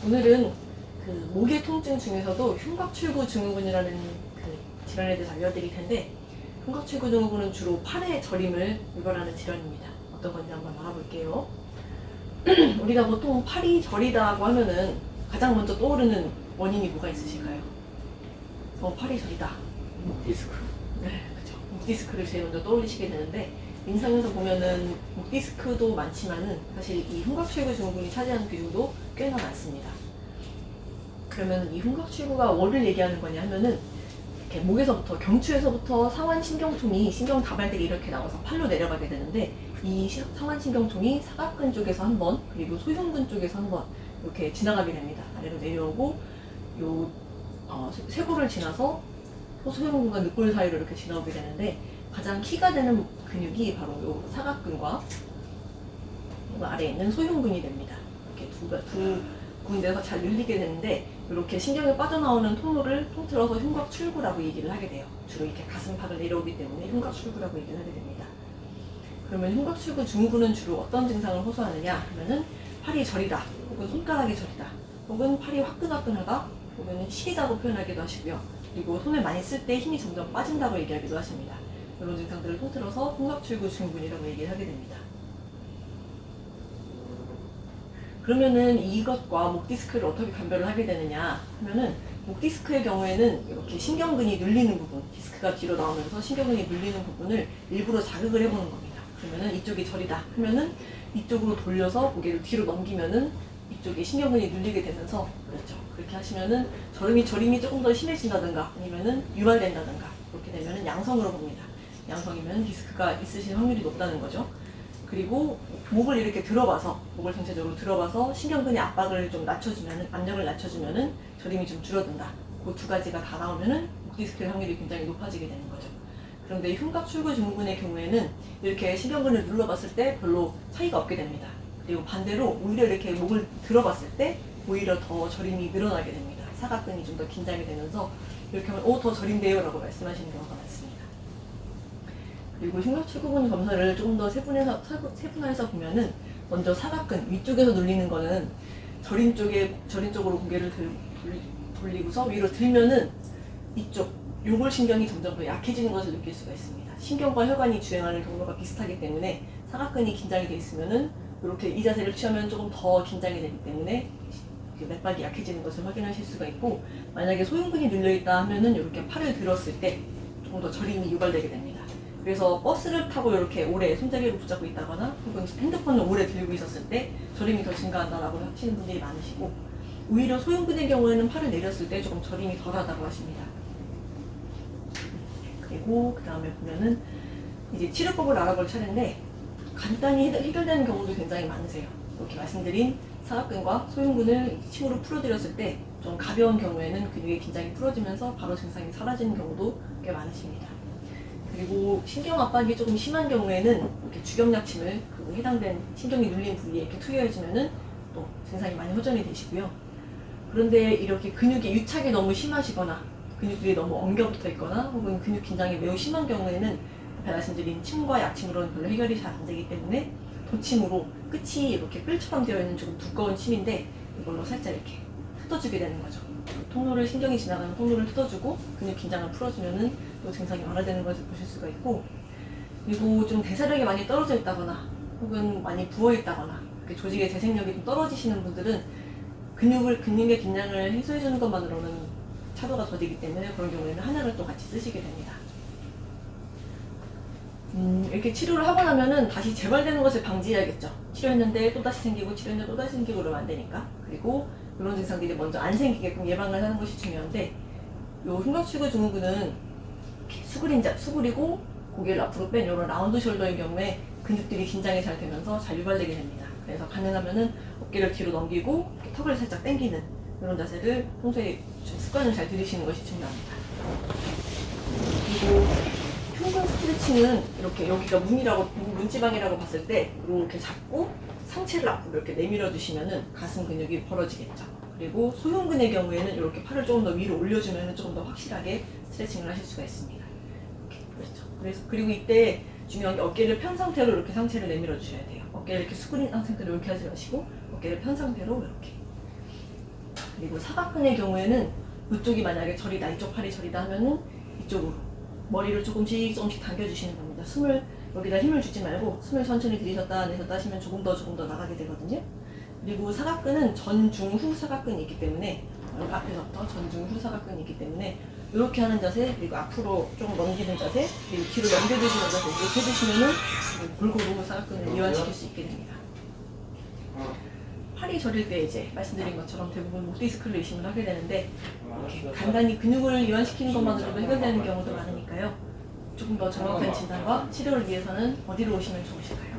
오늘은 그 목의 통증 중에서도 흉곽출구 증후군이라는 그 질환에 대해서 알려드릴 텐데, 흉곽출구 증후군은 주로 팔의 저림을 유발하는 질환입니다. 어떤 건지 한번 알아볼게요. 우리가 보통 팔이 저리다고 하면은 가장 먼저 떠오르는 원인이 뭐가 있으실까요? 팔이 저리다. 목 디스크. 네, 그죠. 목 디스크를 제일 먼저 떠올리시게 되는데, 임상에서 보면은 목 디스크도 많지만은 사실 이 흉곽출구 증후군이 차지하는 비중도 꽤나 많습니다. 그러면 이 흉곽출구가 뭐를 얘기하는 거냐 하면은, 이렇게 목에서부터, 경추에서부터 상완신경통이 신경 다발되게 이렇게 나와서 팔로 내려가게 되는데, 이 상완신경통이 사각근 쪽에서 한 번, 그리고 소흉근 쪽에서 한 번 이렇게 지나가게 됩니다. 아래로 내려오고 요 쇄골을 지나서 소흉근과 늑골 사이로 이렇게 지나오게 되는데, 가장 키가 되는 근육이 바로 요 사각근과 요 아래에 있는 소흉근이 됩니다. 이렇게 두 군데서 잘 눌리게 되는데, 이렇게 신경이 빠져나오는 통로를 통틀어서 흉곽출구라고 얘기를 하게 돼요. 주로 이렇게 가슴팍을 내려오기 때문에 흉곽출구라고 얘기를 하게 됩니다. 그러면 흉곽출구 증후군은 주로 어떤 증상을 호소하느냐 하면은, 팔이 저리다, 혹은 손가락이 저리다, 혹은 팔이 화끈화끈하다, 혹은 시리다고 표현하기도 하시고요. 그리고 손을 많이 쓸 때 힘이 점점 빠진다고 얘기하기도 하십니다. 이런 증상들을 통틀어서 흉곽출구 증후군이라고 얘기를 하게 됩니다. 그러면은 이것과 목 디스크를 어떻게 감별을 하게 되느냐 하면은, 목 디스크의 경우에는 이렇게 신경근이 눌리는 부분, 디스크가 뒤로 나오면서 신경근이 눌리는 부분을 일부러 자극을 해보는 겁니다. 그러면은 이쪽이 저리다 하면은 이쪽으로 돌려서 고개를 뒤로 넘기면은 이쪽에 신경근이 눌리게 되면서, 그렇죠, 그렇게 하시면은 저림이 조금 더 심해진다든가 아니면은 유발된다든가, 그렇게 되면은 양성으로 봅니다. 양성이면 디스크가 있으실 확률이 높다는 거죠. 그리고 목을 이렇게 들어봐서, 목을 전체적으로 들어봐서 신경근의 압박을 좀 낮춰주면은, 압력을 낮춰주면은 저림이 좀 줄어든다. 그 두 가지가 다 나오면은 목 디스크의 확률이 굉장히 높아지게 되는 거죠. 그런데 이 흉곽출구 증후군의 경우에는 이렇게 신경근을 눌러봤을 때 별로 차이가 없게 됩니다. 그리고 반대로 오히려 이렇게 목을 들어봤을 때 오히려 더 저림이 늘어나게 됩니다. 사각근이 좀 더 긴장이 되면서 이렇게 하면 더 저린데요 라고 말씀하시는 경우가 많습니다. 그리고 흉곽출구군 검사를 조금 더 세분화해서 보면은, 먼저 사각근 위쪽에서 눌리는 거는 저린 쪽으로 고개를 돌리고서 위로 들면은 이쪽 요골신경이 점점 더 약해지는 것을 느낄 수가 있습니다. 신경과 혈관이 주행하는 경로가 비슷하기 때문에 사각근이 긴장이 돼 있으면은 이렇게 이 자세를 취하면 조금 더 긴장이 되기 때문에 맥박이 약해지는 것을 확인하실 수가 있고, 만약에 소흉근이 눌려있다 하면은 이렇게 팔을 들었을 때 조금 더 저림이 유발되게 됩니다. 그래서 버스를 타고 이렇게 오래 손잡이를 붙잡고 있다거나, 혹은 핸드폰을 오래 들고 있었을 때 저림이 더 증가한다라고 하시는 분들이 많으시고, 오히려 소흉근의 경우에는 팔을 내렸을 때 조금 저림이 덜하다고 하십니다. 그리고 그 다음에 보면은 이제 치료법을 알아볼 차례인데, 간단히 해결되는 경우도 굉장히 많으세요. 이렇게 말씀드린 사각근과 소흉근을 침으로 풀어드렸을 때 좀 가벼운 경우에는 근육의 긴장이 풀어지면서 바로 증상이 사라지는 경우도 꽤 많으십니다. 그리고 신경 압박이 조금 심한 경우에는 이렇게 주경약침을 그 해당된 신경이 눌린 부위에 이렇게 투여해주면은 또 증상이 많이 호전이 되시고요. 그런데 이렇게 근육의 유착이 너무 심하시거나, 근육들이 너무 엉겨붙어 있거나, 혹은 근육 긴장이 매우 심한 경우에는 앞에 말씀드린 침과 약침으로는 별로 해결이 잘 안 되기 때문에 도침으로, 끝이 이렇게 뿔처럼 되어 있는 조금 두꺼운 침인데 이걸로 살짝 이렇게 뜯어주게 되는 거죠. 통로를, 신경이 지나가는 통로를 뜯어주고 근육 긴장을 풀어주면은 또 증상이 완화되는 것을 보실 수가 있고, 그리고 좀 대사력이 많이 떨어져 있다거나, 혹은 많이 부어 있다거나, 조직의 재생력이 좀 떨어지시는 분들은 근육의 긴장을 해소해주는 것만으로는 차도가 더디기 때문에 그런 경우에는 한약을 또 같이 쓰시게 됩니다. 이렇게 치료를 하고 나면은 다시 재발되는 것을 방지해야겠죠. 치료했는데 또다시 생기고, 치료했는데 또다시 생기고 그러면 안 되니까. 그리고 이런 증상들이 먼저 안 생기게끔 예방을 하는 것이 중요한데, 요 흉곽출구 증후군은 이렇게 수그리고 고개를 앞으로 뺀 이런 라운드 숄더인 경우에 근육들이 긴장이 잘 되면서 잘 유발되게 됩니다. 그래서 가능하면은 어깨를 뒤로 넘기고 턱을 살짝 당기는 이런 자세를 평소에 습관을 잘 들이시는 것이 중요합니다. 그리고 흉근 스트레칭은 이렇게 여기가 문지방이라고 봤을 때 이렇게 잡고 상체를 앞으로 이렇게 내밀어 주시면은 가슴 근육이 벌어지겠죠. 그리고 소흉근의 경우에는 이렇게 팔을 조금 더 위로 올려주면은 조금 더 확실하게 스트레칭을 하실 수가 있습니다. 그렇죠. 그리고 이때 중요한 게, 어깨를 편 상태로 이렇게 상체를 내밀어 주셔야 돼요. 어깨를 이렇게 수그린 상태로 이렇게 하지 마시고 어깨를 편 상태로 이렇게 그리고 사각근의 경우에는 이쪽이 만약에 저리다, 이쪽 팔이 저리다 하면은 이쪽으로 머리를 조금씩 당겨주시는 겁니다. 숨을 여기다 힘을 주지 말고 숨을 천천히 들이셨다 내셨다 하시면 조금 더 나가게 되거든요. 그리고 사각근은 전중후 사각근이 있기 때문에 여기 앞에서부터 전중후 사각근이 있기 때문에 이렇게 하는 자세, 그리고 앞으로 좀 넘기는 자세, 그리고 뒤로 넘겨주시는 자세 이렇게 해주시면은 골고루 사각근을 이완시킬 수 있게 됩니다. 팔이 저릴 때 이제 말씀드린 것처럼 대부분 목 디스크를 의심을 하게 되는데 이렇게 간단히 근육을 이완시키는 것만으로도 해결되는 경우도 많으니까요. 조금 더 정확한 진단과 치료를 위해서는 어디로 오시면 좋으실까요?